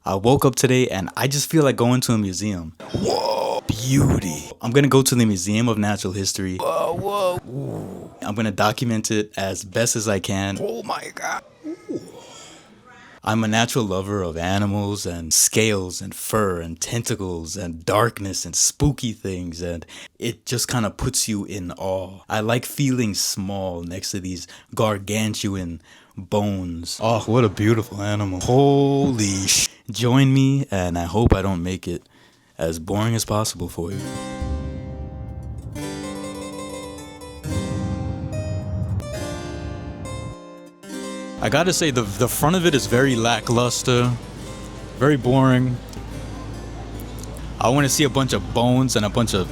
I woke up today and I just feel like going to a museum. Whoa, beauty. I'm gonna go to the Museum of Natural History. Whoa, whoa. Ooh. I'm gonna document it as best as I can. Oh my God. Ooh. I'm a natural lover of animals and scales and fur and tentacles and darkness and spooky things, and it just kind of puts you in awe. I like feeling small next to these gargantuan bones. Oh, what a beautiful animal. Holy sh! Join me, and I hope I don't make it as boring as possible for you. I gotta say, the front of it is very lackluster, very boring. I want to see a bunch of bones and a bunch of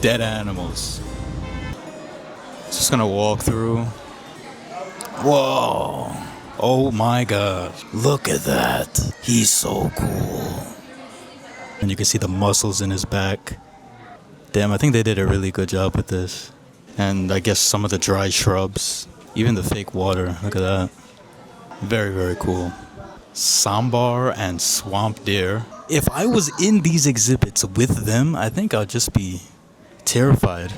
dead animals. Just gonna walk through. Whoa. Oh my God. Look at that. He's so cool. And you can see the muscles in his back. Damn, I think they did a really good job with this. And I guess some of the dry shrubs. Even the fake water. Look at that. Very, very cool. Sambar and swamp deer. If I was in these exhibits with them, I think I'd just be terrified.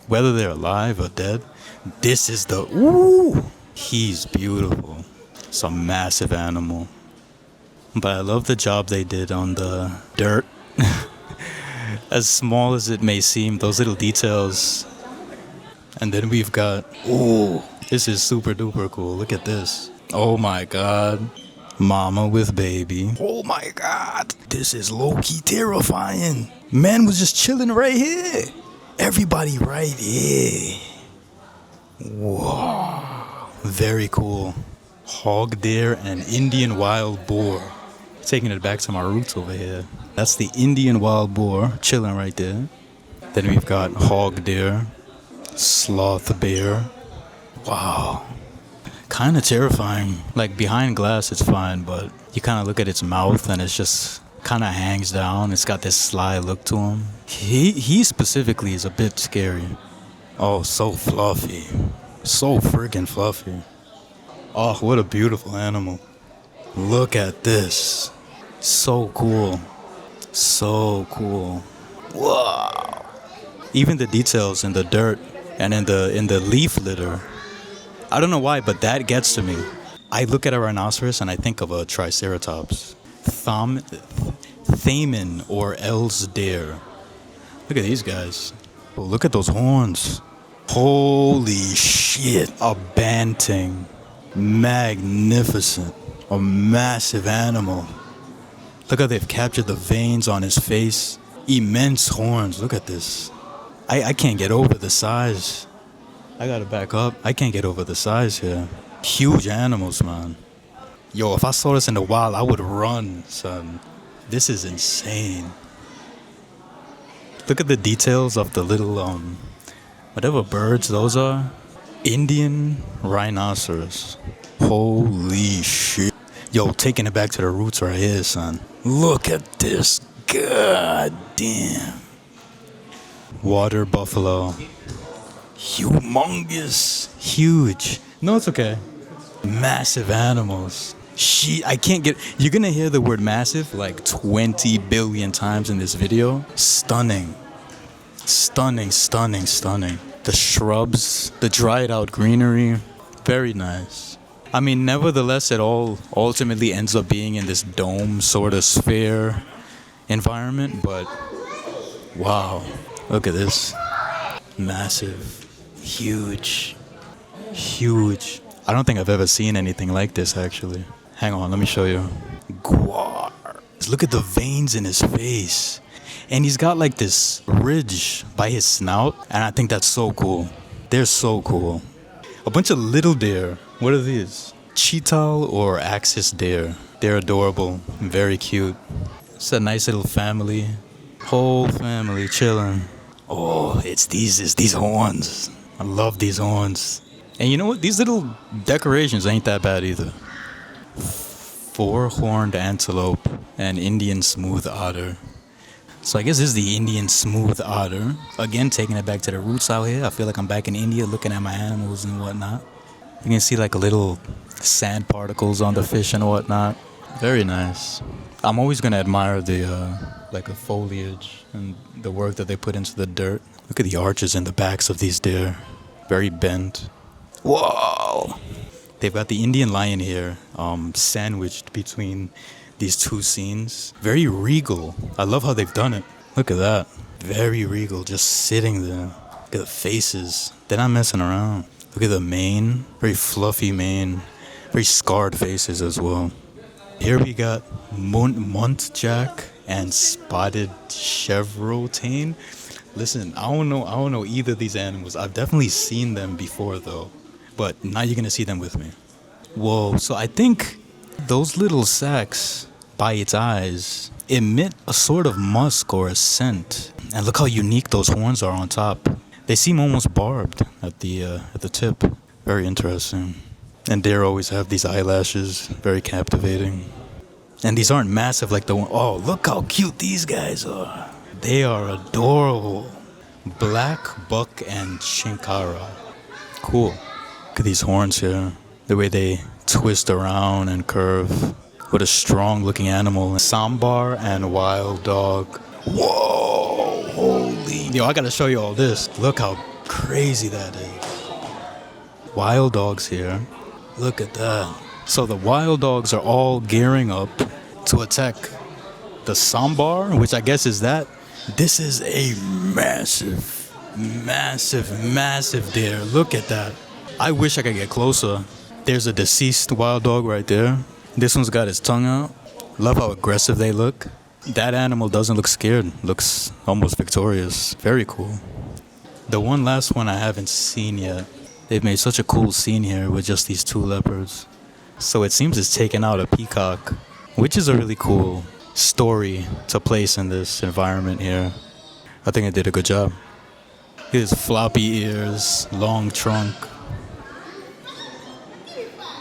Whether they're alive or dead. This is the... Ooh! He's beautiful. It's a massive animal. But I love the job they did on the dirt. As small as it may seem, those little details. And then we've got... Ooh! This is super duper cool. Look at this. Oh my God. Mama with baby. Oh my God. This is low-key terrifying. Man was just chilling right here. Everybody right here. Whoa. Very cool. Houtdeh and Indian wild boar. Taking it back to my roots over here. That's the Indian wild boar chilling right there. Then we've got Houtdeh, sloth bear. Wow. Kind of terrifying. Like behind glass it's fine, but you kind of look at its mouth and it's just kind of hangs down. It's got this sly look to him. He specifically is a bit scary. Oh, so fluffy. So freaking fluffy. Oh, what a beautiful animal. Look at this. So cool. So cool. Wow. Even the details in the dirt and in the leaf litter. I don't know why, but that gets to me. I look at a rhinoceros and I think of a triceratops. Thaman or Elsdare. Look at these guys. Oh, look at those horns. Holy shit. A banting. Magnificent. A massive animal. Look how they've captured the veins on his face. Immense horns. Look at this. I can't get over the size. I gotta back up. I can't get over the size here. Huge animals, man. Yo, if I saw this in the wild, I would run, son. This is insane. Look at the details of the little, whatever birds those are. Indian rhinoceros. Holy shit. Yo, taking it back to the roots right here, son. Look at this. God damn. Water buffalo. Humongous. Huge. No, it's okay. Massive animals. I can't get... You're gonna hear the word massive like 20 billion times in this video. Stunning. Stunning, stunning, stunning. The shrubs, the dried out greenery. Very nice. I mean, nevertheless, it all ultimately ends up being in this dome sort of sphere environment, but wow. Look at this. Massive. Huge. Huge. I don't think I've ever seen anything like this, actually. Hang on, let me show you. Gwar. Look at the veins in his face. And he's got like this ridge by his snout. And I think that's so cool. They're so cool. A bunch of little deer. What are these? Cheetal or axis deer. They're adorable. Very cute. It's a nice little family. Whole family chilling. Oh, it's these horns. I love these horns. And you know what? These little decorations ain't that bad either. Four-horned antelope and Indian smooth otter. So I guess this is the Indian smooth otter. Again, taking it back to the roots out here. I feel like I'm back in India looking at my animals and whatnot. You can see like little sand particles on the fish and whatnot. Very nice. I'm always gonna admire the like the foliage and the work that they put into the dirt. Look at the arches in the backs of these deer. Very bent. Whoa! They've got the Indian lion here, sandwiched between these two scenes. Very regal. I love how they've done it. Look at that. Very regal, just sitting there. Look at the faces. They're not messing around. Look at the mane. Very fluffy mane. Very scarred faces as well. Here we got Muntjac and Spotted Chevrotain. Listen, I don't know either of these animals. I've definitely seen them before though. But now you're gonna see them with me. Whoa, so I think those little sacs, by its eyes, emit a sort of musk or a scent. And look how unique those horns are on top. They seem almost barbed at the tip. Very interesting. And deer always have these eyelashes, very captivating. And these aren't massive like the one. Oh, look how cute these guys are. They are adorable. Black buck and chinkara. Cool. Look at these horns here. The way they twist around and curve. What a strong looking animal. Sambar and wild dog. Whoa! Holy. Yo, I gotta show you all this. Look how crazy that is. Wild dogs here. Look at that. So the wild dogs are all gearing up to attack the sambar, which I guess is that. This is a massive, massive, massive deer. Look at that. I wish I could get closer. There's a deceased wild dog right there. This one's got his tongue out. Love how aggressive they look. That animal doesn't look scared. Looks almost victorious. Very cool. The one last one I haven't seen yet. They've made such a cool scene here with just these two leopards. So it seems it's taken out a peacock, which is a really cool story to place in this environment here. I think I did a good job. His floppy ears, long trunk.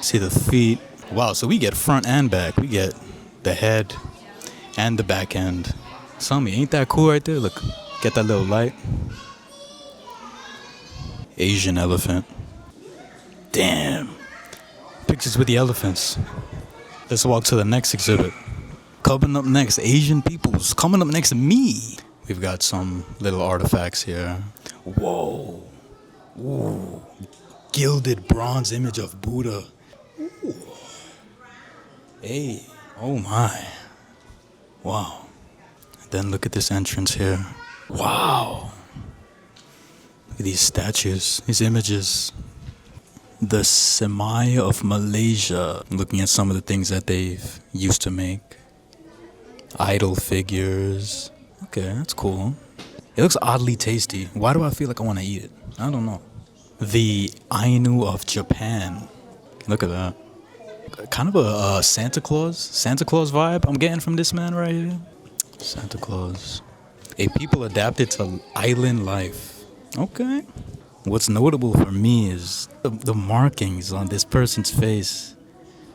See the feet. Wow, so we get front and back. We get the head and the back end. Tell me, ain't that cool right there? Look, get that little light. Asian elephant. Damn. Pictures with the elephants. Let's walk to the next exhibit. Coming up next, Asian peoples. Coming up next, me. We've got some little artifacts here. Whoa. Ooh. Gilded bronze image of Buddha. Ooh. Hey. Oh my. Wow. Then look at this entrance here. Wow. Look at these statues, these images. The Semai of Malaysia. Looking at some of the things that they've used to make. Idol figures. Okay, that's cool. It looks oddly tasty. Why do I feel like I want to eat it? I don't know. The Ainu of Japan. Look at that. Kind of a Santa Claus vibe I'm getting from this man right here. Santa Claus. A people adapted to island life. Okay. What's notable for me is the markings on this person's face.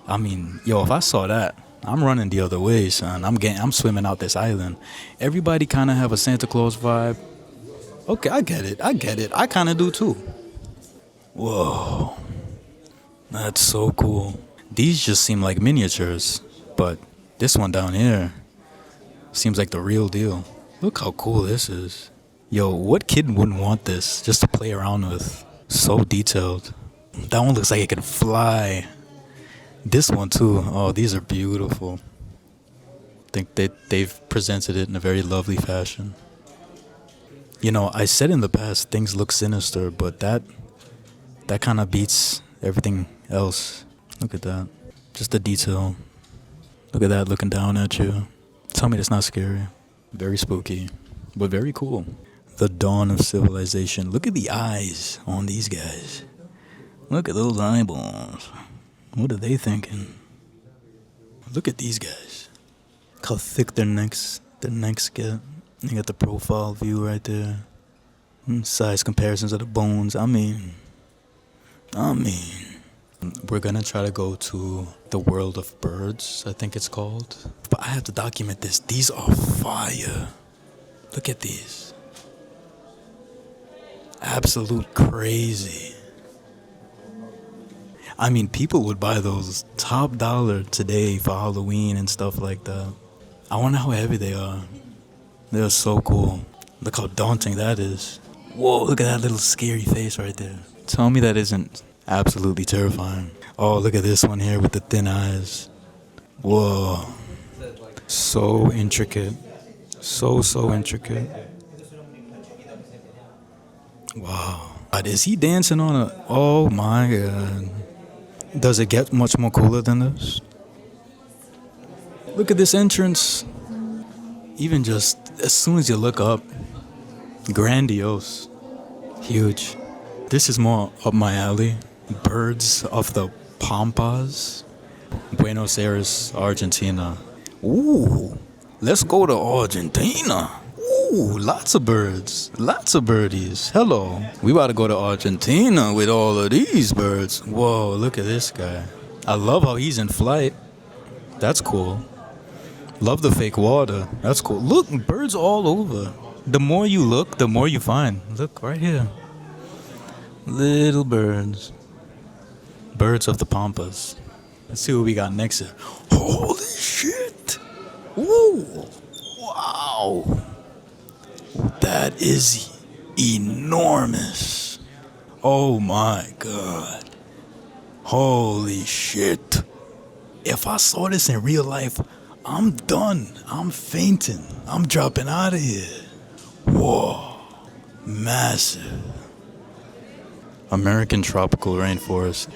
I mean, yo, if I saw that, I'm running the other way, son. I'm swimming out this island. Everybody kind of have a Santa Claus vibe. Okay, I get it. I kind of do too. Whoa. That's so cool. These just seem like miniatures, but this one down here seems like the real deal. Look how cool this is. Yo, what kid wouldn't want this just to play around with? So detailed. That one looks like it can fly. This one too. Oh, these are beautiful. I think they've presented it in a very lovely fashion. You know, I said in the past things look sinister, but that kind of beats everything else. Look at that. Just the detail. Look at that looking down at you. Tell me that's not scary. Very spooky, but very cool. The dawn of civilization. Look at the eyes on these guys. Look at those eyeballs. What are they thinking? Look at these guys. Look how thick their necks get. You got the profile view right there. Size comparisons of the bones. I mean. We're gonna try to go to the world of birds, I think it's called. But I have to document this. These are fire. Look at these. Absolute crazy. I mean, people would buy those top dollar today for Halloween and stuff like that. I wonder how heavy they are. They're so cool. Look how daunting that is. Whoa, look at that little scary face right there. Tell me that isn't absolutely terrifying. Oh, look at this one here with the thin eyes. Whoa. So intricate. So intricate. Wow. God, is he dancing on a... Oh my God. Does it get much more cooler than this? Look at this entrance. Even just as soon as you look up, grandiose. Huge. This is more up my alley. Birds of the Pampas. Buenos Aires, Argentina. Ooh, let's go to Argentina. Ooh, lots of birds. Lots of birdies. Hello. We about to go to Argentina with all of these birds. Whoa, look at this guy. I love how he's in flight. That's cool. Love the fake water. That's cool. Look, birds all over. The more you look, the more you find. Look, right here. Little birds. Birds of the Pampas. Let's see what we got next here. Holy shit! Woo! Wow! That is enormous. Oh my God. Holy shit. If I saw this in real life, I'm done. I'm fainting. I'm dropping out of here. Whoa. Massive. American tropical rainforest.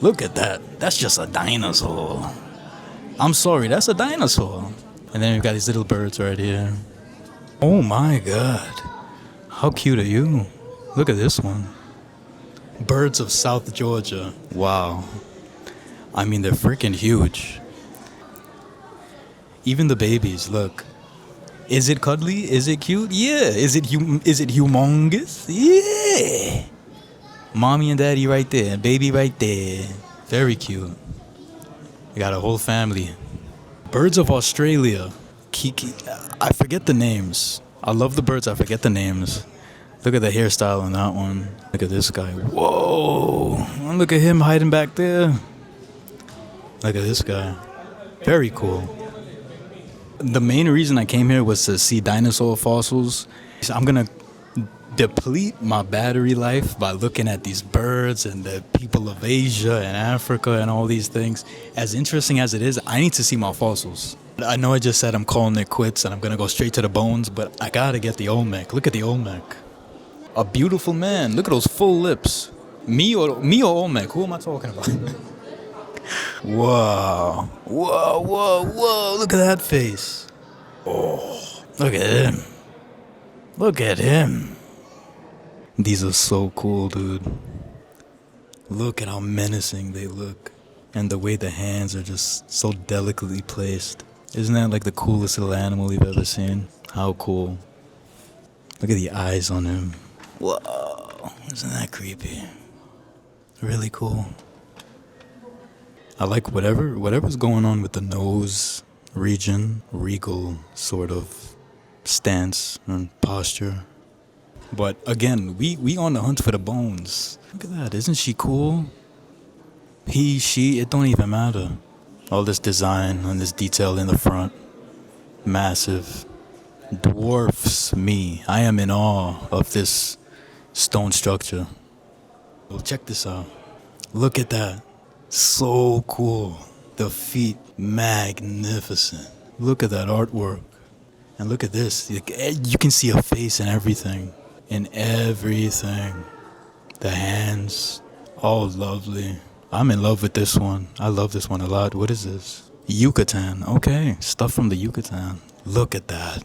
Look at that. That's just a dinosaur. I'm sorry, that's a dinosaur. And then we've got these little birds right here. Oh my God. How cute are you? Look at this one. Birds of South Georgia. Wow. I mean, they're freaking huge. Even the babies, look. Is it cuddly? Is it cute? Yeah. Is it humongous? Yeah. Mommy and daddy right there. Baby right there. Very cute. We got a whole family. Birds of Australia. Kiki. I forget the names. I love the birds. I forget the names. Look at the hairstyle on that one. Look at this guy. Whoa. Look at him hiding back there. Look at this guy. Very cool. The main reason I came here was to see dinosaur fossils. So I'm going to deplete my battery life by looking at these birds and the people of Asia and Africa and all these things. As interesting as it is, I need to see my fossils. I know I just said I'm calling it quits and I'm going to go straight to the bones, but I got to get the Olmec. Look at the Olmec. A beautiful man. Look at those full lips. Me or Olmec? Who am I talking about? Whoa. Whoa. Look at that face. Oh, look at him. Look at him. These are so cool, dude. Look at how menacing they look. And the way the hands are just so delicately placed. Isn't that like the coolest little animal you've ever seen? How cool. Look at the eyes on him. Whoa. Isn't that creepy? Really cool. I like whatever's going on with the nose region. Regal sort of stance and posture. But again, we on the hunt for the bones. Look at that. Isn't she cool? He, she, it don't even matter. All this design and this detail in the front. Massive. Dwarfs me. I am in awe of this stone structure. Well, check this out. Look at that. So cool. The feet, magnificent. Look at that artwork. And look at this. You can see a face in everything. In everything. The hands. All lovely. I'm in love with this one. I love this one a lot. What is this? Yucatan. Okay. Stuff from the Yucatan. Look at that.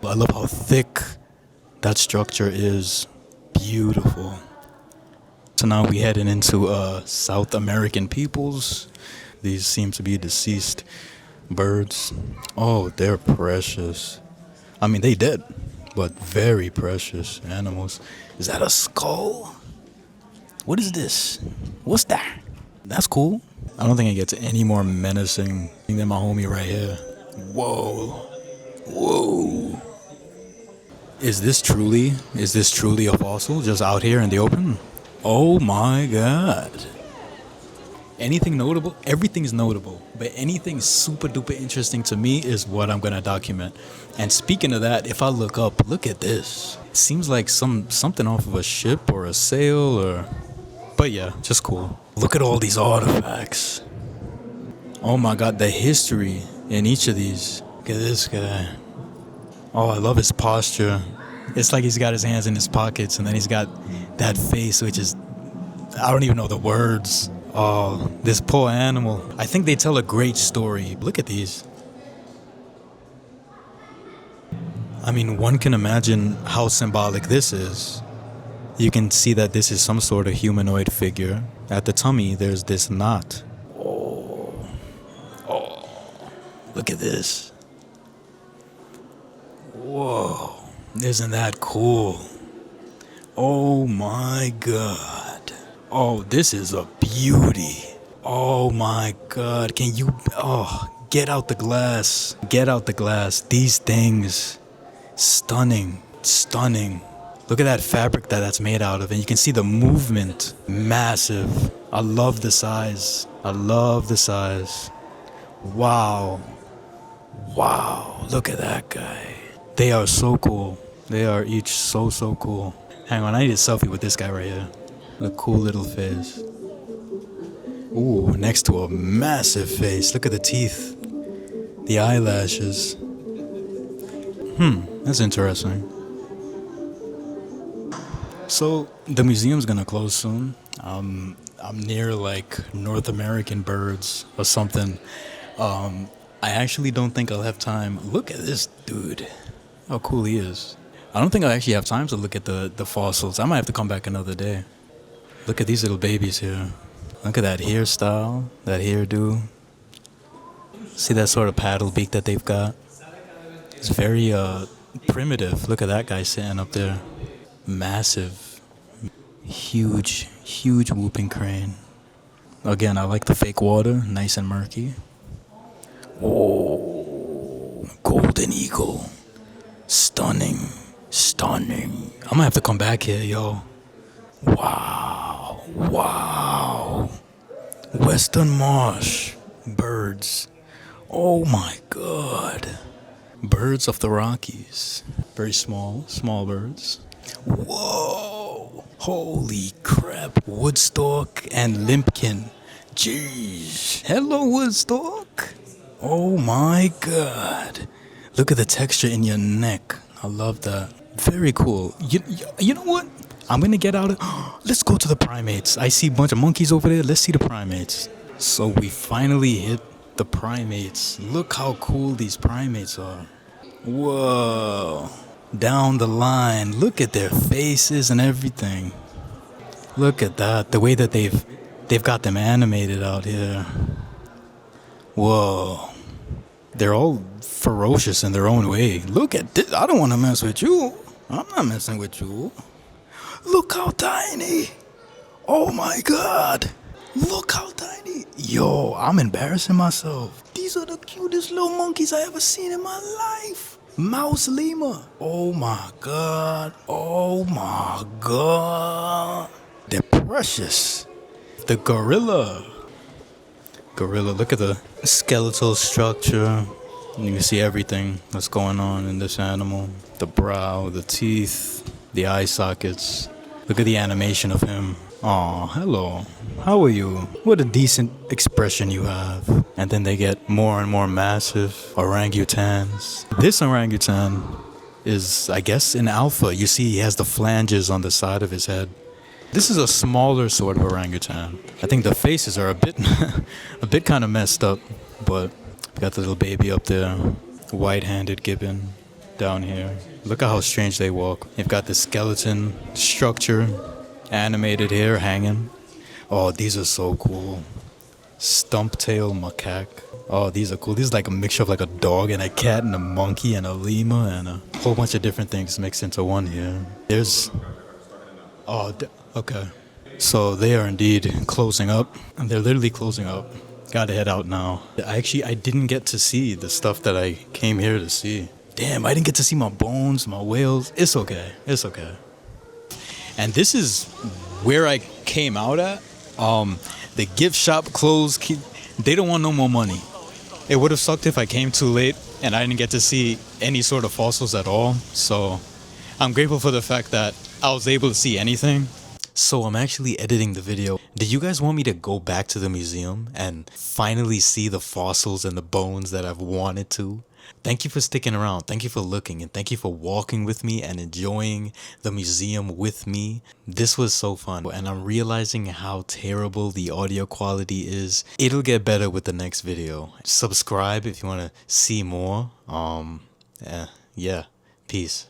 I love how thick that structure is. Beautiful. So now we heading into South American peoples. These seem to be deceased birds. Oh, they're precious. I mean, they dead, but very precious animals. Is that a skull? What is this? What's that? That's cool. I don't think it gets any more menacing than my homie right here. Whoa. Is this truly a fossil just out here in the open? Oh my God. Anything notable? Everything's notable. But anything super duper interesting to me is what I'm gonna document. And speaking of that, if I look up, look at this. It seems like something off of a ship or a sail or... But yeah, just cool. Look at all these artifacts. Oh my god, the history in each of these. Look at this guy. Oh, I love his posture. It's like he's got his hands in his pockets and then he's got that face which is... I don't even know the words. Oh, this poor animal. I think they tell a great story. Look at these. I mean, one can imagine how symbolic this is. You can see that this is some sort of humanoid figure. At the tummy, there's this knot. Oh, look at this. Whoa, isn't that cool? Oh my god. Oh, this is a beauty. Oh my god, can you... Oh, get out the glass. Get out the glass. These things. Stunning. Stunning. Look at that fabric that's made out of, and you can see the movement. Massive. I love the size. I love the size. Wow. Wow. Look at that guy. They are so cool. They are each so cool. Hang on, I need a selfie with this guy right here. A cool little face. Ooh, next to a massive face. Look at the teeth. The eyelashes. That's interesting. So, the museum's gonna close soon. I'm near like North American birds or something. I actually don't think I'll have time. Look at this dude. How cool he is. I don't think I'll actually have time to look at the fossils. I might have to come back another day. Look at these little babies here. Look at that hairstyle, that hairdo. See that sort of paddle beak that they've got? It's very primitive. Look at that guy sitting up there. Massive. Huge whooping crane. Again, I like the fake water, nice and murky. Oh, golden eagle. Stunning. I'm gonna have to come back here, yo. Wow. Western marsh. Birds. Oh my god. Birds of the Rockies. Very small birds. Whoa. Holy crap. Woodstock and limpkin. Jeez. Hello, Woodstock. Oh my god. Look at the texture in your neck. I love that. Very cool. You know what? I'm gonna get out of... Let's go to the primates. I see a bunch of monkeys over there. Let's see the primates. So we finally hit the primates. Look how cool these primates are. Whoa. Down the line. Look at their faces and everything. Look at that. The way that they've got them animated out here. Whoa. They're all ferocious in their own way. Look at this. I don't want to mess with you. I'm not messing with you. Look how tiny. Oh my god. Look how tiny. Yo, I'm embarrassing myself. These are the cutest little monkeys I ever seen in my life. Mouse lemur. Oh my god. Oh my god. They're precious. The gorilla. Look at the skeletal structure. You can see everything that's going on in this animal. The brow, the teeth, the eye sockets. Look at the animation of him. Aw, hello. How are you? What a decent expression you have. And then they get more and more massive. Orangutans. This orangutan is, I guess, an alpha. You see, he has the flanges on the side of his head. This is a smaller sort of orangutan. I think the faces are a bit kind of messed up, but got the little baby up there. White-handed gibbon down here. Look at how strange they walk. They've got the skeleton structure, animated hair hanging. Oh, these are so cool. Stump-tail macaque. Oh, these are cool. This is like a mixture of like a dog and a cat and a monkey and a lemur and a whole bunch of different things mixed into one here. There's... Oh, okay. So they are indeed closing up. And they're literally closing up. Gotta head out now. I didn't get to see the stuff that I came here to see. Damn, I didn't get to see my bones, my whales. It's okay. It's okay. And this is where I came out at. The gift shop closed. They don't want no more money. It would have sucked if I came too late and I didn't get to see any sort of fossils at all. So I'm grateful for the fact that I was able to see anything. So I'm actually editing the video. Do you guys want me to go back to the museum and finally see the fossils and the bones that I've wanted to? Thank you for sticking around. Thank you for looking, and thank you for walking with me and enjoying the museum with me. This was so fun, and I'm realizing how terrible the audio quality is. It'll get better with the next video. Subscribe if you want to see more. Yeah. Peace.